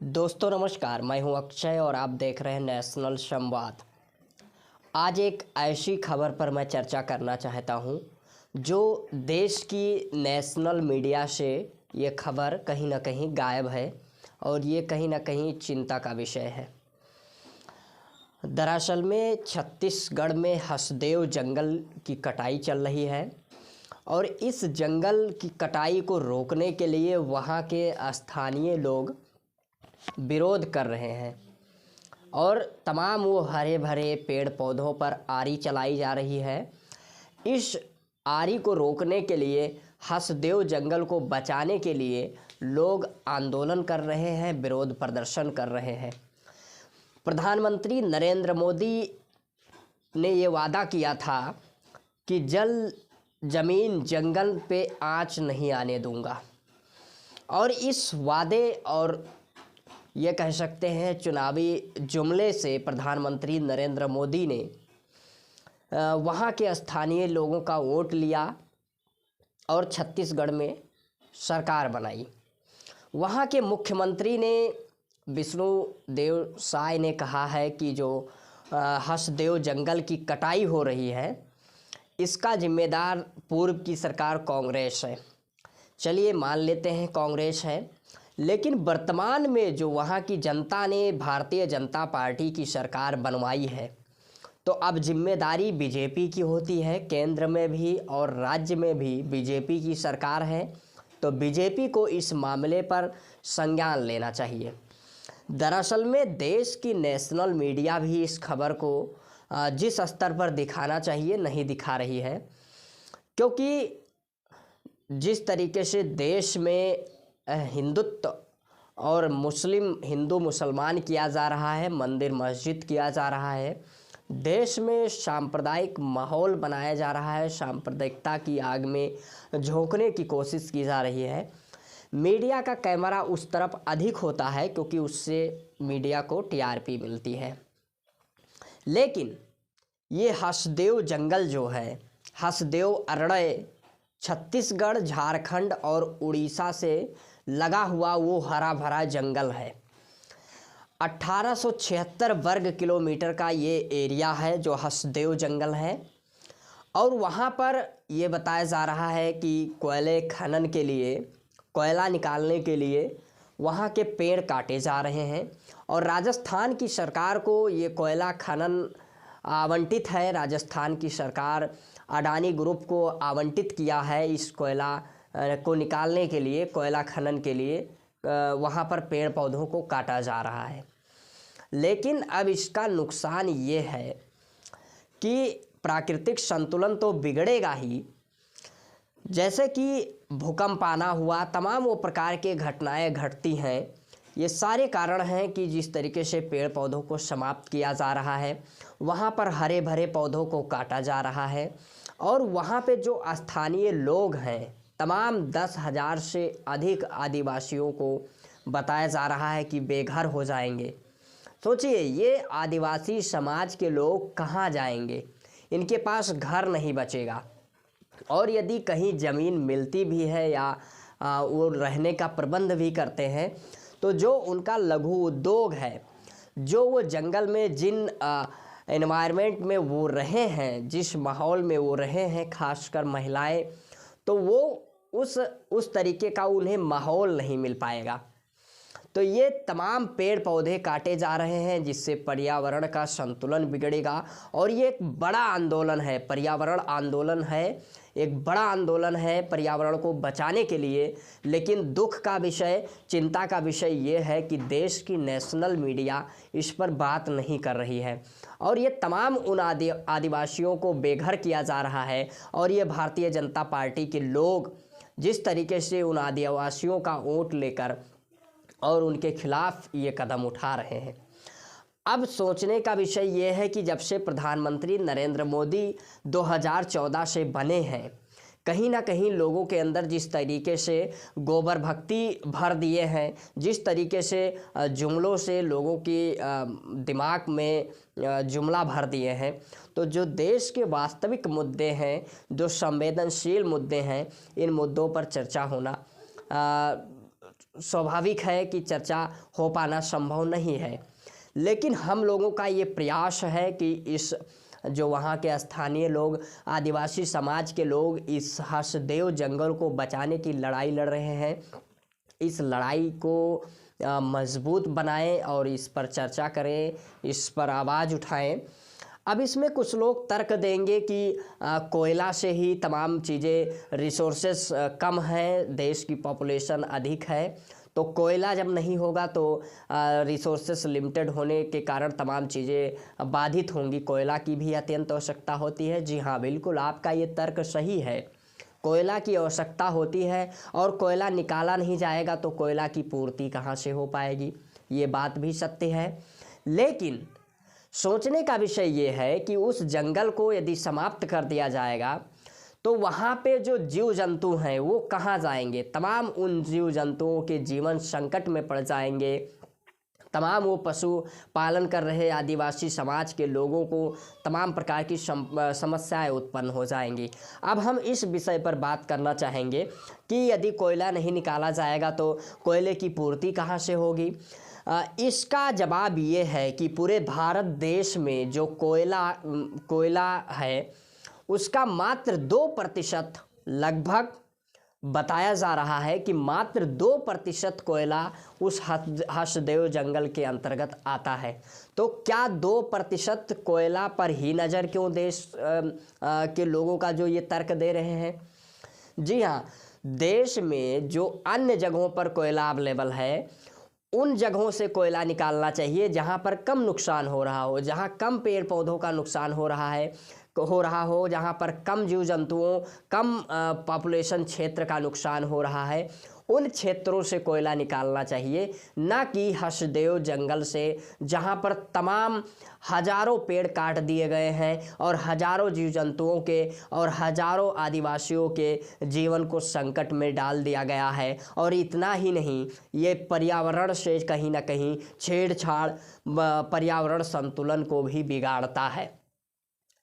दोस्तों नमस्कार, मैं हूं अक्षय और आप देख रहे हैं नेशनल संवाद। आज एक ऐसी खबर पर मैं चर्चा करना चाहता हूं जो देश की नेशनल मीडिया से ये खबर कहीं ना कहीं गायब है और ये कहीं ना कहीं चिंता का विषय है। दरअसल में छत्तीसगढ़ में हसदेव जंगल की कटाई चल रही है और इस जंगल की कटाई को रोकने के लिए वहाँ के स्थानीय लोग विरोध कर रहे हैं और तमाम वो हरे भरे पेड़ पौधों पर आरी चलाई जा रही है। इस आरी को रोकने के लिए, हसदेव जंगल को बचाने के लिए लोग आंदोलन कर रहे हैं, विरोध प्रदर्शन कर रहे हैं। प्रधानमंत्री नरेंद्र मोदी ने ये वादा किया था कि जल जमीन जंगल पे आँच नहीं आने दूंगा, और इस वादे और ये कह सकते हैं चुनावी जुमले से प्रधानमंत्री नरेंद्र मोदी ने वहाँ के स्थानीय लोगों का वोट लिया और छत्तीसगढ़ में सरकार बनाई। वहाँ के मुख्यमंत्री ने विष्णुदेव साय ने कहा है कि जो हसदेव जंगल की कटाई हो रही है इसका जिम्मेदार पूर्व की सरकार कांग्रेस है। चलिए मान लेते हैं कांग्रेस है, लेकिन वर्तमान में जो वहाँ की जनता ने भारतीय जनता पार्टी की सरकार बनवाई है, तो अब जिम्मेदारी बीजेपी की होती है। केंद्र में भी और राज्य में भी बीजेपी की सरकार है, तो बीजेपी को इस मामले पर संज्ञान लेना चाहिए। दरअसल में देश की नेशनल मीडिया भी इस खबर को जिस स्तर पर दिखाना चाहिए नहीं दिखा रही है, क्योंकि जिस तरीके से देश में हिंदुत्व और हिंदू मुसलमान किया जा रहा है, मंदिर मस्जिद किया जा रहा है, देश में सांप्रदायिक माहौल बनाया जा रहा है, सांप्रदायिकता की आग में झोंकने की कोशिश की जा रही है। मीडिया का कैमरा उस तरफ अधिक होता है क्योंकि उससे मीडिया को टीआरपी मिलती है। लेकिन ये हसदेव जंगल जो है, हसदेव अरण्य छत्तीसगढ़, झारखंड और उड़ीसा से लगा हुआ वो हरा भरा जंगल है। 1876 वर्ग किलोमीटर का ये एरिया है जो हसदेव जंगल है, और वहाँ पर ये बताया जा रहा है कि कोयले खनन के लिए, कोयला निकालने के लिए वहाँ के पेड़ काटे जा रहे हैं और राजस्थान की सरकार को ये कोयला खनन आवंटित है। राजस्थान की सरकार अडानी ग्रुप को आवंटित किया है इस कोयला को निकालने के लिए, कोयला खनन के लिए वहाँ पर पेड़ पौधों को काटा जा रहा है। लेकिन अब इसका नुकसान ये है कि प्राकृतिक संतुलन तो बिगड़ेगा ही, जैसे कि भूकंप आना हुआ, तमाम वो प्रकार के घटनाएं घटती हैं। ये सारे कारण हैं कि जिस तरीके से पेड़ पौधों को समाप्त किया जा रहा है, वहाँ पर हरे भरे पौधों को काटा जा रहा है, और वहाँ पे जो स्थानीय लोग हैं, तमाम 10,000 से अधिक आदिवासियों को बताया जा रहा है कि बेघर हो जाएंगे। सोचिए, ये आदिवासी समाज के लोग कहाँ जाएंगे? इनके पास घर नहीं बचेगा, और यदि कहीं ज़मीन मिलती भी है या वो रहने का प्रबंध भी करते हैं, तो जो उनका लघु उद्योग है, जो वो जंगल में जिन एनवायरनमेंट में वो रहे हैं, जिस माहौल में वो रहे हैं, खासकर महिलाएं, तो वो उस तरीके का उन्हें माहौल नहीं मिल पाएगा। तो ये तमाम पेड़ पौधे काटे जा रहे हैं जिससे पर्यावरण का संतुलन बिगड़ेगा, और ये एक बड़ा आंदोलन है, पर्यावरण आंदोलन है, एक बड़ा आंदोलन है पर्यावरण को बचाने के लिए। लेकिन दुख का विषय, चिंता का विषय ये है कि देश की नेशनल मीडिया इस पर बात नहीं कर रही है, और ये तमाम उन आदिवासियों को बेघर किया जा रहा है। और ये भारतीय जनता पार्टी के लोग जिस तरीके से उन आदिवासियों का वोट लेकर और उनके खिलाफ ये कदम उठा रहे हैं। अब सोचने का विषय ये है कि जब से प्रधानमंत्री नरेंद्र मोदी 2014 से बने हैं, कहीं ना कहीं लोगों के अंदर जिस तरीके से गोबर भक्ति भर दिए हैं, जिस तरीके से जुमलों से लोगों की दिमाग में जुमला भर दिए हैं, तो जो देश के वास्तविक मुद्दे हैं, जो संवेदनशील मुद्दे हैं, इन मुद्दों पर चर्चा होना स्वाभाविक है कि चर्चा हो पाना संभव नहीं है, लेकिन हम लोगों का ये प्रयास है कि इस जो वहाँ के स्थानीय लोग, आदिवासी समाज के लोग इस हसदेव जंगल को बचाने की लड़ाई लड़ रहे हैं, इस लड़ाई को मजबूत बनाएं और इस पर चर्चा करें, इस पर आवाज़ उठाएं। अब इसमें कुछ लोग तर्क देंगे कि कोयला से ही तमाम चीज़ें, रिसोर्सेस कम हैं, देश की पॉपुलेशन अधिक है, तो कोयला जब नहीं होगा तो रिसोर्सेस लिमिटेड होने के कारण तमाम चीज़ें बाधित होंगी, कोयला की भी अत्यंत आवश्यकता होती है। जी हाँ, बिल्कुल आपका ये तर्क सही है, कोयला की आवश्यकता होती है और कोयला निकाला नहीं जाएगा तो कोयला की पूर्ति कहाँ से हो पाएगी, ये बात भी सत्य है। लेकिन सोचने का विषय ये है कि उस जंगल को यदि समाप्त कर दिया जाएगा तो वहाँ पे जो जीव जंतु हैं वो कहाँ जाएंगे, तमाम उन जीव जंतुओं के जीवन संकट में पड़ जाएंगे, तमाम वो पशु पालन कर रहे आदिवासी समाज के लोगों को तमाम प्रकार की समस्याएं उत्पन्न हो जाएंगी। अब हम इस विषय पर बात करना चाहेंगे कि यदि कोयला नहीं निकाला जाएगा तो कोयले की पूर्ति कहाँ से होगी। इसका जवाब ये है कि पूरे भारत देश में जो कोयला है उसका मात्र 2% लगभग बताया जा रहा है कि मात्र 2% कोयला उस हसदेव जंगल के अंतर्गत आता है। तो क्या 2% कोयला पर ही नज़र क्यों देश के लोगों का जो ये तर्क दे रहे हैं। जी हाँ, देश में जो अन्य जगहों पर कोयला अवेलेबल है उन जगहों से कोयला निकालना चाहिए जहाँ पर कम नुकसान हो रहा हो, जहाँ कम पेड़ पौधों का नुकसान हो रहा हो, जहाँ पर कम जीव जंतुओं, कम पॉपुलेशन क्षेत्र का नुकसान हो रहा है, उन क्षेत्रों से कोयला निकालना चाहिए, ना कि हसदेव जंगल से जहाँ पर तमाम हजारों पेड़ काट दिए गए हैं और हजारों जीव जंतुओं के और हजारों आदिवासियों के जीवन को संकट में डाल दिया गया है। और इतना ही नहीं, ये पर्यावरण से कहीं ना कहीं छेड़छाड़ पर्यावरण संतुलन को भी बिगाड़ता है।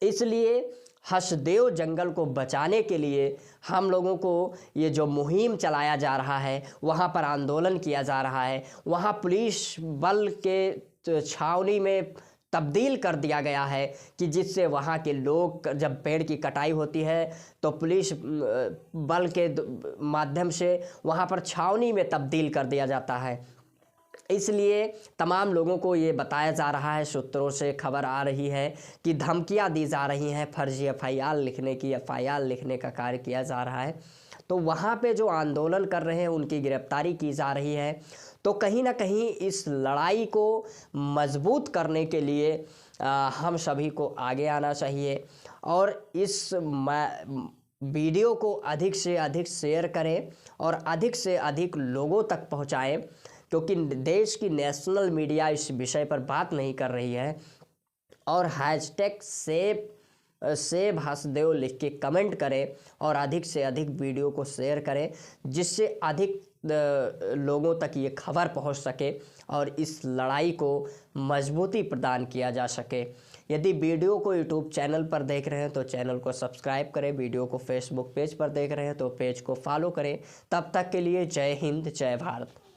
इसलिए हसदेव जंगल को बचाने के लिए हम लोगों को ये जो मुहिम चलाया जा रहा है, वहाँ पर आंदोलन किया जा रहा है, वहाँ पुलिस बल के छावनी में तब्दील कर दिया गया है कि जिससे वहाँ के लोग, जब पेड़ की कटाई होती है तो पुलिस बल के माध्यम से वहाँ पर छावनी में तब्दील कर दिया जाता है। इसलिए तमाम लोगों को ये बताया जा रहा है, सूत्रों से खबर आ रही है कि धमकियां दी जा रही हैं, फर्जी एफआईआर लिखने का कार्य किया जा रहा है। तो वहाँ पे जो आंदोलन कर रहे हैं उनकी गिरफ्तारी की जा रही है। तो कहीं ना कहीं इस लड़ाई को मजबूत करने के लिए हम सभी को आगे आना चाहिए और इस वीडियो को अधिक से अधिक शेयर करें और अधिक से अधिक लोगों तक पहुँचाएँ, क्योंकि देश की नेशनल मीडिया इस विषय पर बात नहीं कर रही है। और हैशटैग सेव हसदेव लिख के कमेंट करें और अधिक से अधिक वीडियो को शेयर करें, जिससे अधिक लोगों तक ये खबर पहुंच सके और इस लड़ाई को मजबूती प्रदान किया जा सके। यदि वीडियो को यूट्यूब चैनल पर देख रहे हैं तो चैनल को सब्सक्राइब करें, वीडियो को फेसबुक पेज पर देख रहे हैं तो पेज को फॉलो करें। तब तक के लिए जय हिंद, जय भारत।